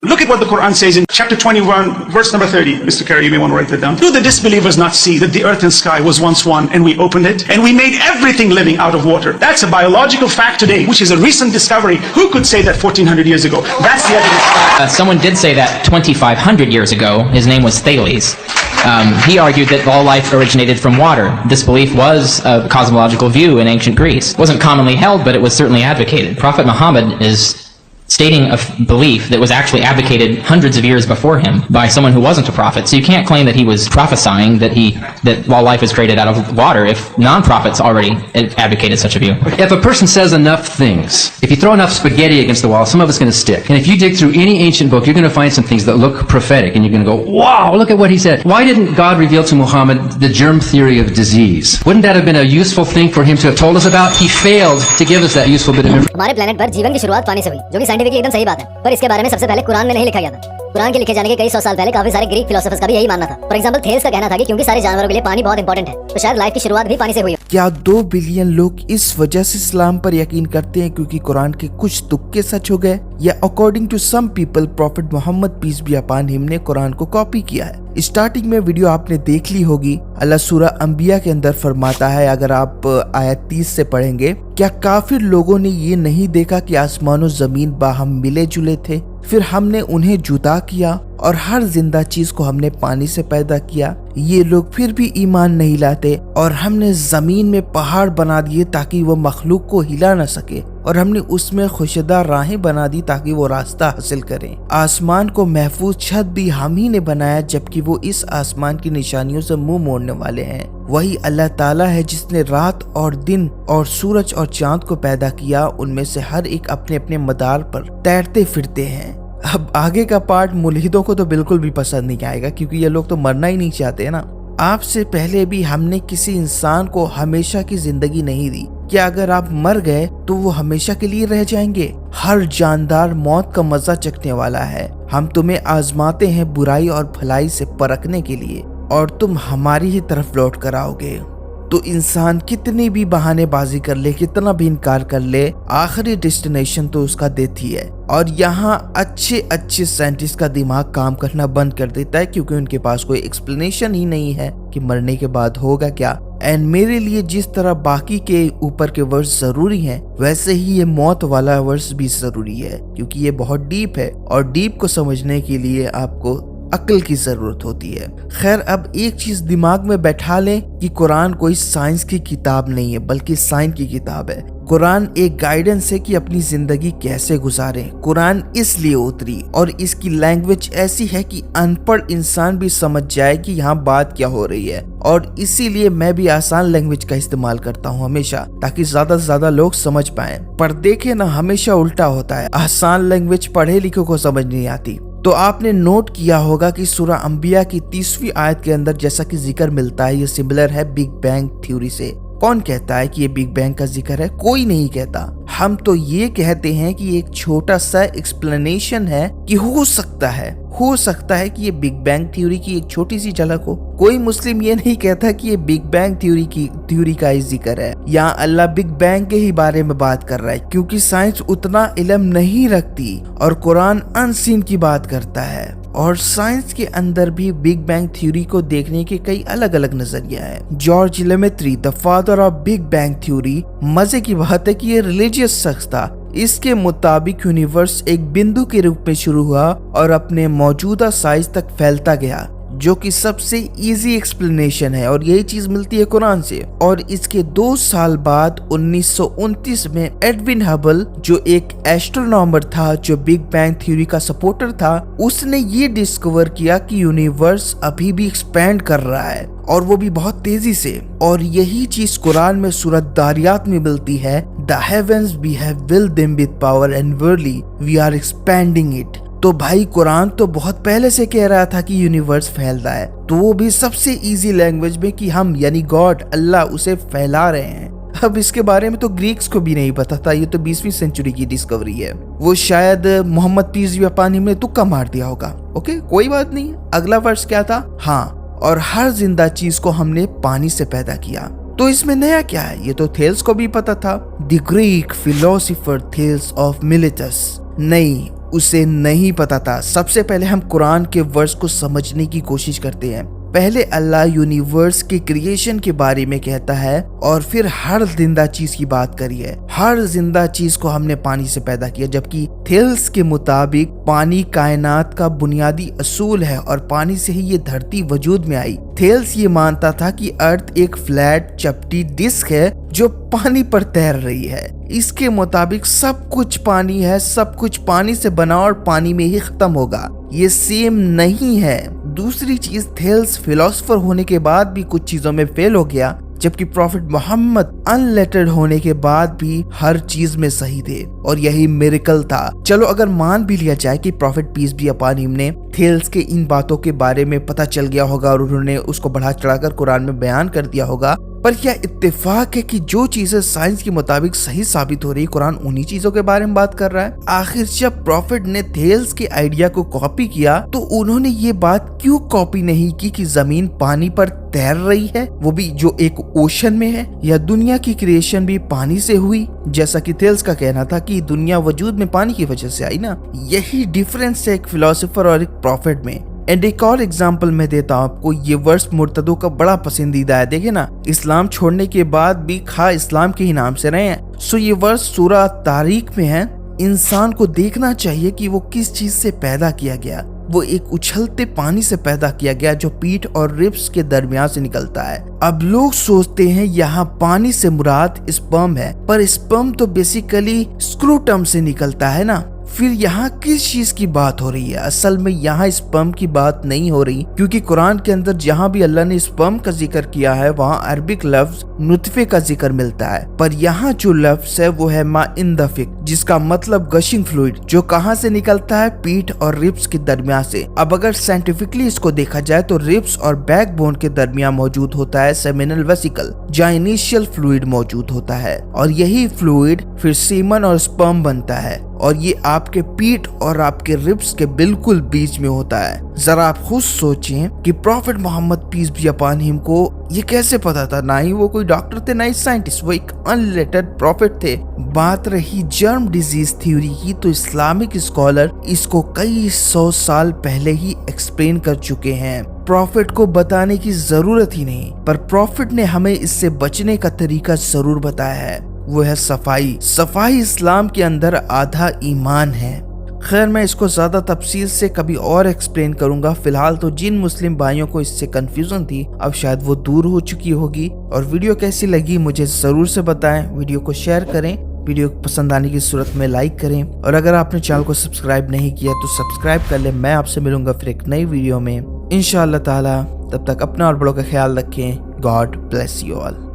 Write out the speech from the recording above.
Look at what the Quran says in chapter 21, verse number 30. Mr. Carey, you may want to write that down. Do the disbelievers not see that the earth and sky was once one and we opened it? And we made everything living out of water. That's a biological fact today, which is a recent discovery. Who could say that 1400 years ago? That's the evidence. Someone did say that 2500 years ago. His name was Thales. He argued that all life originated from water. This belief was a cosmological view in ancient Greece. It wasn't commonly held, but it was certainly advocated. Prophet Muhammad is stating a belief that was actually advocated hundreds of years before him by someone who wasn't a prophet. So you can't claim that he was prophesying that all life is created out of water if non-prophets already advocated such a view. If a person says enough things, if you throw enough spaghetti against the wall, some of it's going to stick. And if you dig through any ancient book, you're going to find some things that look prophetic, and you're going to go, wow, look at what he said. Why didn't God reveal to Muhammad the germ theory of disease? Wouldn't that have been a useful thing for him to have told us about? He failed to give us that useful bit of information. हमारे planet पर जीवन की शुरुआत पानी से हुई, जो कि साइंटिफिकली एकदम सही बात है, पर इसके बारे में सबसे पहले कुरान में नहीं लिखा गया था। कुरान के लिखे जाने के कई सौ साल पहले काफी सारे ग्रीक फिलोसोफर्स का भी यही मानना था। फॉर एग्जांपल थेल्स का कहना था कि क्योंकि सारे जानवरों के लिए पानी बहुत इंपॉर्टेंट है, तो शायद लाइफ की शुरुआत भी पानी से हुई। क्या 2 बिलियन लोग इस वजह से इस्लाम पर यकीन करते हैं क्योंकि कुरान के कुछ तुक्के सच हो गए, या according to some people prophet Muhammad peace be upon him ने कुरान को कॉपी किया है? स्टार्टिंग में वीडियो आपने देख ली होगी। अल्लाह सूरह अंबिया के अंदर फरमाता है, अगर आप आयत 30 से पढ़ेंगे, क्या काफिर लोगों ने ये नहीं देखा कि आसमान और जमीन बाहम मिले जुले थे, फिर हमने उन्हें जुदा किया और हर जिंदा चीज को हमने पानी से पैदा किया। ये लोग फिर भी ईमान नहीं लाते, और हमने जमीन में पहाड़ बना दिए ताकि वो मखलूक को हिला न सके, और हमने उसमें खुशदा राहें बना दी ताकि वो रास्ता हासिल करें। आसमान को महफूज छत भी हम ही ने बनाया, जबकि वो इस आसमान की निशानियों से मुंह मोड़ने वाले हैं। वही अल्लाह ताला है जिसने रात और दिन और सूरज और चांद को पैदा किया, उनमें से हर एक अपने अपने मदार पर तैरते फिरते हैं। अब आगे का पार्ट मुल्हिदों को तो बिल्कुल भी पसंद नहीं आएगा, क्योंकि ये लोग तो मरना ही नहीं चाहते है ना। आपसे पहले भी हमने किसी इंसान को हमेशा की जिंदगी नहीं दी। क्या अगर आप मर गए तो वो हमेशा के लिए रह जाएंगे? हर जानदार मौत का मजा चखने वाला है। हम तुम्हें आजमाते हैं बुराई और भलाई से परखने के लिए, और तुम हमारी ही तरफ लौट कर आओगे। तो इंसान कितनी भी बहानेबाजी कर ले, कितना भी इनकार कर ले, आखिरी डेस्टिनेशन तो उसका डेथ ही है। और यहाँ अच्छे साइंटिस्ट का दिमाग काम करना बंद कर देता है, क्योंकि उनके पास कोई एक्सप्लेनेशन ही नहीं है कि मरने के बाद होगा क्या। एंड मेरे लिए जिस तरह बाकी के ऊपर के वर्ड्स जरूरी हैं, वैसे ही ये मौत वाला वर्ड्स भी जरूरी है, क्योंकि ये बहुत डीप है, और डीप को समझने के लिए आपको अक्ल की जरूरत होती है। खैर, अब एक चीज दिमाग में बैठा लें कि कुरान कोई साइंस की किताब नहीं है, बल्कि साइंस की किताब है। कुरान एक गाइडेंस है कि अपनी जिंदगी कैसे गुजारें। कुरान इसलिए उतरी और इसकी लैंग्वेज ऐसी है कि अनपढ़ इंसान भी समझ जाए कि यहाँ बात क्या हो रही है, और इसीलिए मैं भी आसान लैंग्वेज का इस्तेमाल करता हूँ हमेशा, ताकि ज्यादा से ज्यादा लोग समझ पाएं। पर देखे ना, हमेशा उल्टा होता है, आसान लैंग्वेज पढ़े लिखे को समझ नहीं आती। तो आपने नोट किया होगा कि सूरह अंबिया की 30वीं आयत के अंदर जैसा कि जिक्र मिलता है, ये सिमिलर है बिग बैंग थ्योरी से। कौन कहता है कि ये बिग बैंग का जिक्र है? कोई नहीं कहता। हम तो ये कहते हैं कि एक छोटा सा एक्सप्लेनेशन है कि हो सकता है कि ये बिग बैंग थ्योरी की एक छोटी सी झलक हो। कोई मुस्लिम ये नहीं कहता कि ये बिग बैंग थ्योरी का ही जिक्र है। यहाँ अल्लाह बिग बैंग के ही बारे में बात कर रहा है, क्योंकि साइंस उतना इल्म नहीं रखती और कुरान अनसीन की बात करता है। और साइंस के अंदर भी बिग बैंग थ्योरी को देखने के कई अलग अलग नजरिया है। George Lemaitre, the father of big bang theory, मजे की बात है कि ये रिलीजियस शख्स था। इसके मुताबिक यूनिवर्स एक बिंदु के रूप में शुरू हुआ और अपने मौजूदा साइज तक फैलता गया, जो कि सबसे इजी एक्सप्लेनेशन है, और यही चीज मिलती है कुरान से। और इसके 2 साल बाद 1929 में एडविन हबल, जो एक एस्ट्रोनॉमर था जो बिग बैंग थ्योरी का सपोर्टर था, उसने ये डिस्कवर किया कि यूनिवर्स अभी भी एक्सपैंड कर रहा है, और वो भी बहुत तेजी से। और यही चीज कुरान में सूरह दारियात में मिलती है, the heavens we have wield them with power and verily we are expanding it. तो भाई कुरान तो बहुत पहले से कह रहा था कि यूनिवर्स फैल रहा है, तो वो भी सबसे इजी लैंग्वेज में कि हम यानी गॉड अल्लाह उसे फैला रहे हैं। अब इसके बारे में तो ग्रीक्स को भी नहीं पता था, ये तो 20वीं सेंचुरी की डिस्कवरी है। वो शायद Muhammad peace be upon him ने तुक्का मार दिया होगा। ओके, कोई बात नहीं। अगला वर्ष क्या था? हाँ, और हर जिंदा चीज को हमने पानी से पैदा किया। तो इसमें नया क्या है? ये तो थेल्स को भी पता था। The Greek philosopher Thales of Miletus नहीं, उसे नहीं पता था। सबसे पहले हम कुरान के वर्स को समझने की कोशिश करते हैं। पहले अल्लाह यूनिवर्स के क्रिएशन के बारे में कहता है और फिर हर जिंदा चीज की बात करी है। हर जिंदा चीज को हमने पानी से पैदा किया, जबकि थेल्स के मुताबिक पानी कायनात का बुनियादी असूल है और पानी से ही ये धरती वजूद में आई। थेल्स ये मानता था कि अर्थ एक फ्लैट चपटी डिस्क है जो पानी पर तैर रही है। इसके मुताबिक सब कुछ पानी है, सब कुछ पानी से बना और पानी में ही खत्म होगा। ये सेम नहीं है। दूसरी चीज, थेल्स फिलोसोफर होने के बाद भी कुछ चीजों में फेल हो गया, जबकि प्रॉफिट मोहम्मद अनलेटर्ड होने के बाद भी हर चीज में सही थे और यही मिरेकल था। चलो अगर मान भी लिया जाए कि prophet peace be upon him ने थेल्स के इन बातों के बारे में पता चल गया होगा और उन्होंने उसको बढ़ा चढ़ाकर कुरान में बयान कर दिया होगा, पर क्या इत्तेफाक है कि जो चीजें साइंस के मुताबिक सही साबित हो रही, कुरान उन्हीं चीजों के बारे में बात कर रहा है। आखिर जब प्रॉफिट ने थेल्स के आइडिया को कॉपी किया तो उन्होंने ये बात क्यों कॉपी नहीं की कि जमीन पानी पर तैर रही है, वो भी जो एक ओशन में है, या दुनिया की क्रिएशन भी पानी से हुई, जैसा कि थेल्स का कहना था कि दुनिया वजूद में पानी की वजह से आई ना। यही डिफरेंस है एक फिलोसोफर और एक प्रॉफिट में। एंड एक और एग्जाम्पल मैं देता हूँ आपको। ये वर्स मुर्तदों का बड़ा पसंदीदा है। देखे ना, इस्लाम छोड़ने के बाद भी खा इस्लाम के ही नाम से रहे हैं। सो ये वर्स सूरह तारीख में है। इंसान को देखना चाहिए कि वो किस चीज से पैदा किया गया। वो एक उछलते पानी से पैदा किया गया जो पीठ और रिब्स के दरमियान से निकलता है। अब लोग सोचते हैं यहाँ पानी से मुराद स्पर्म है, पर स्पर्म तो बेसिकली स्क्रूटम से निकलता है ना। फिर यहाँ किस चीज की बात हो रही है? असल में यहाँ स्पर्म की बात नहीं हो रही, क्योंकि कुरान के अंदर जहाँ भी अल्लाह ने स्पर्म का जिक्र किया है वहाँ अरबिक लफ्ज नुतफे का जिक्र मिलता है, पर यहाँ जो लफ्ज है वो है मा इंदफिक, जिसका मतलब गशिंग फ्लूइड, जो कहाँ से निकलता है? पीठ और रिब्स के दरमियान से। अब अगर साइंटिफिकली इसको देखा जाए तो रिब्स और बैकबोन के दरमियान मौजूद होता है सेमिनल वेसिकल, जहाँ इनिशियल फ्लूइड मौजूद होता है, और यही फ्लूइड फिर सीमन और स्पर्म बनता है, और ये आपके पीठ और आपके रिब्स के बिल्कुल बीच में होता है। जरा आप खुद सोचें कि prophet Muhammad peace be upon him को ये कैसे पता था? ना ही वो कोई डॉक्टर थे, ना ही साइंटिस्ट, वो एक अनलेटर्ड प्रॉफिट थे। बात रही जर्म डिजीज थ्योरी की, तो इस्लामिक स्कॉलर इसको कई 100 साल पहले ही एक्सप्लेन कर चुके हैं। प्रॉफिट को बताने की जरूरत ही नहीं, पर प्रॉफिट ने हमें इससे बचने का तरीका जरूर बताया है। वो है सफाई। सफाई इस्लाम के अंदर आधा ईमान है। खैर, मैं इसको ज्यादा तफसील से कभी और एक्सप्लेन करूंगा। फिलहाल तो जिन मुस्लिम भाइयों को इससे कंफ्यूजन थी, अब शायद वो दूर हो चुकी होगी। और वीडियो कैसी लगी मुझे जरूर से बताएं। वीडियो को शेयर करें, वीडियो पसंद आने की सूरत में लाइक करें, और अगर आपने चैनल को सब्सक्राइब नहीं किया तो सब्सक्राइब कर ले। मैं आपसे मिलूंगा फिर एक नई वीडियो में इंशाअल्लाह ताला। तब तक अपना और बड़ों का ख्याल रखें। God bless you all.